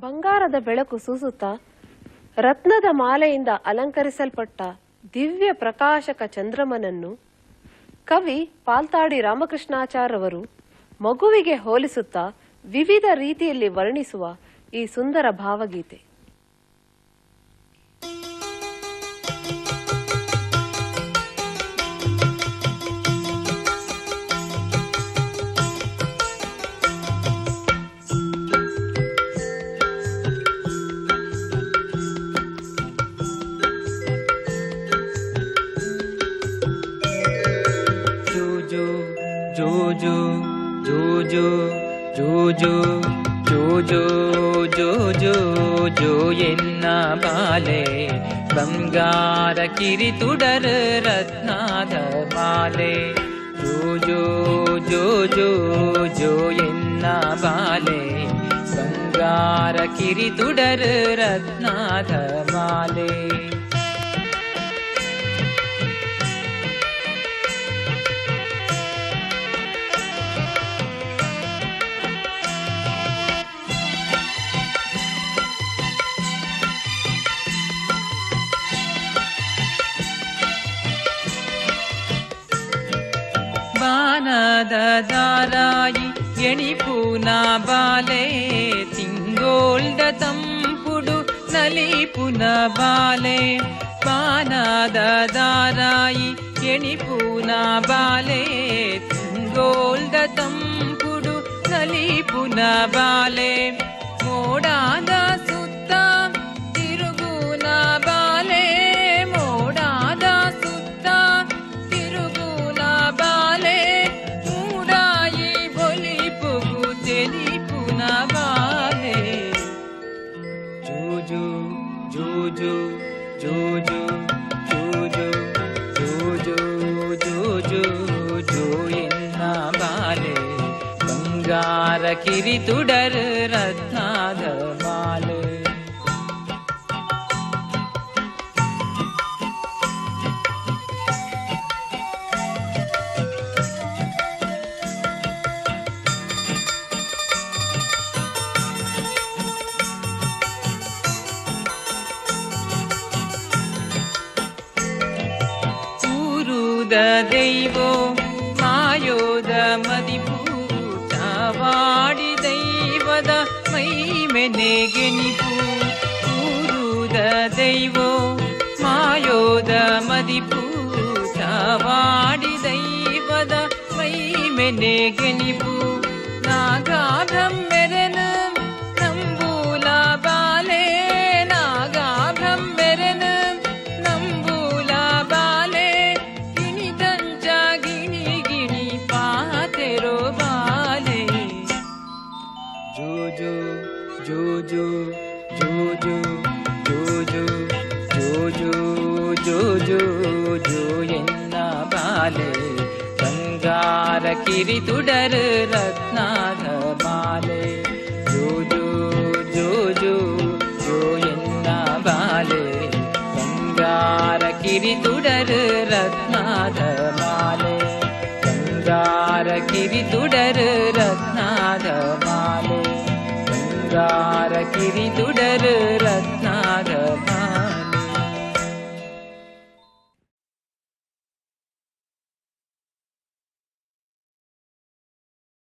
ಬಂಗಾರದ ಬೆಳಕು ಸೂಸುತ್ತಾ ರತ್ನದ ಮಾಲೆಯಿಂದ ಅಲಂಕರಿಸಲ್ಪಟ್ಟ ದಿವ್ಯ ಪ್ರಕಾಶಕ ಚಂದ್ರಮನನ್ನು ಕವಿ ಪಾಲ್ತಾಡಿ ರಾಮಕೃಷ್ಣಾಚಾರ್ಯವರು ಮಗುವಿಗೆ ಹೋಲಿಸುತ್ತಾ ವಿವಿಧ ರೀತಿಯಲ್ಲಿ ವರ್ಣಿಸುವ ಈ ಸುಂದರ ಭಾವಗೀತೆ. ಜೋಜೋ ಜೋಜೋ ಜೋಜೋ ಜೋಜೋ ಜೋಜೋ ಜೋ ಎನ್ನ ಬಾಲೆ ಬಂಗಾರ ಕಿರಿತುಡರ ರತ್ನಾದ ಮಾಲೆ ಜೋಜೋ ಜೋಜೋ ಜೋ ಎನ್ನ ಬಾಲೆ ಬಂಗಾರ ಕಿರಿತುಡರ ರತ್ನಾದ ಮಾಲೆ ಬಾನದ ದಾರಾಯಿ ಎಣಿಪುನ ಬಾಲೆ ತಿಂಗೋಳ್ದ ತಂಪುಡು ನಲಿಪುನ ಬಾಲೆ ಬಾನದ ದಾರಾಯಿ ಎಣಿಪುನ ಬಾಲೆ ತಿಂಗೋಳ್ದ ತಂಪುಡು ನಲಿಪುನ ಬಾಲೆ ಮೋಡಾದ ಸುತ್ತ ತಿರುಗುನ ಬಾಲೆ ಮೋಡಾದ ಸುತ್ತ ತಿರುಗುನ ಬಾಲೆ ಮೂಡಾಯಿ ಬೊಲಿಪುಗು ತೆಲಿಪುನ ಬಾಲೆ ಜೋಜೋ ಜೋಜೋ ಜೋಜೋ ಜೋಜೋ ಜೋಜೋ ಜೋಜೋ ಜೋ ಎನ್ನ ಬಾಲೆ ಬಂಗಾರ ಕಿರಿತುಡರ ರತ್ನಾದ ಮಾಲೆ ದೈವೋ ಮಾಯೋದ ಮದಿಪೂಟ ವಾಡಿ ದೈವದ ಮೈಮೆನೆಗೆನಿಪು ಊರುದ ದೈವೋ ಮಾಯೋದ ಮದಿಪೂಟ ವಾಡಿ ದೈವದ ಮೈಮೆನೆಗೆನಿಪು ನಾಗಾ ಬ್ರಹ್ಮೆರನ ನಂಬೂಲ ಬಾಲೆ ನಾಗಾ ಬ್ರಹ್ಮೆರನ ನಂಬೂಲ ಬಾಲೆ ಜೋಜೋ ಜೋಜೋ ಜೋಜೋ ಜೋಜೋ ಜೋಜೋ ಜೋಜೋ ಜೋ ಎನ್ನ ಬಾಲೆ ಬಂಗಾರ ಕಿರಿತುಡರ ರತ್ನಾದ ಮಾಲೆ ಜೋಜೋ ಜೋಜೋ ಜೋ ಎನ್ನ ಬಾಲೆ ಬಂಗಾರ ಕಿರಿತುಡರ ರತ್ನಾದ ಮಾಲೆ ಬಂಗಾರ ಕಿರಿತುಡರ ರತ್ನಾದ ಮಾಲೆ ಬಂಗಾರ ಕಿರಿತುಡರ